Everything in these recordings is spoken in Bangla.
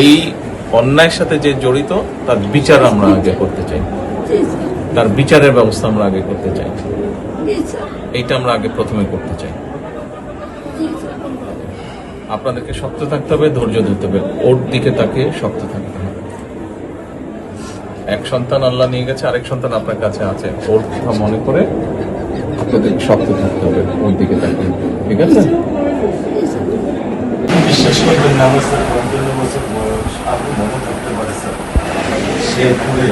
এই অন্যায়ের সাথে যে জড়িত তার বিচার আমরা আগে করতে চাই, তার বিচারের ব্যবস্থা আমরা আগে করতে চাই, এইটা আমরা আগে প্রথমে করতে চাই। আপনাদেরকে শক্ত থাকতে হবে, ধৈর্য ধরতে হবে, ওর দিকে তাকে শক্ত থাকতে হবে। এক সন্তান আল্লাহ নিয়ে গেছে, আরেক সন্তান আপনার কাছে আছে, ওর কথা মনে করে আপনাদেরকে শক্ত থাকতে হবে, ওর দিকে তাকে। ঠিক আছে? বিশ্বাস করবেন না, আমার স্যার ৫৫ বছর বয়স, আপনি মনে থাকতে পারে স্যার শেরপুরে।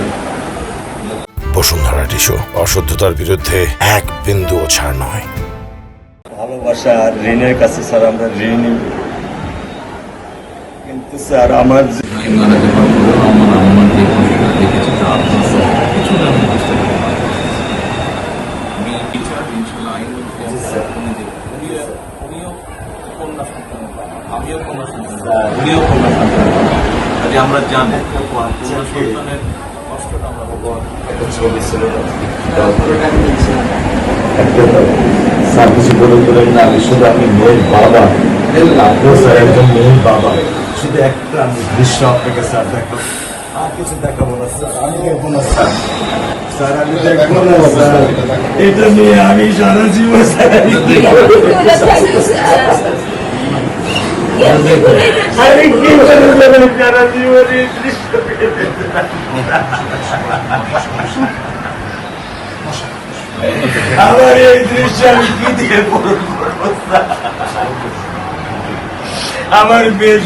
বসুন্ধরা টিস্যু, অশুদ্ধতার বিরুদ্ধে এক বিন্দুও ছাড় নয়। ভালোবাসা আর ঋণের কাছে স্যার আমরা ঋণী, কিন্তু স্যার আমার মারা যাওয়ার পরেও আমার যে কষ্টটা দেখেছি তা আপনার কিছুটা আমি বুঝতে পারি। আমি বিচার ইনশাল্লাহ আইন উনিও কন্যা সন্তান, আমিও কন্যা সন্তান, উনিও কন্যা সন্তান, কাজে আমরা জানি কন্যা সন্তানের কষ্টটা আমরা একটা ছবি ছিল স্যার কিছু বলে বলেন না, আমি শুধু আমি মেয়ের বাবা, আপনিও স্যার একজন মেয়ের বাবা, শুধু একটা আমি দৃশ্য আপনাকে স্যার দেখো, আর কিছু দেখাবো না স্যার, আমি দেখবো না স্যার, স্যার আমি দেখবো না স্যার, এটা নিয়ে আমি সারা জীবন স্যার আমি কি করে যাবেন সারা জীবন এই দৃশ্য আমার এই দৃশ্য আমি কি দিয়ে পূরণ করবো? আমার মেয়ে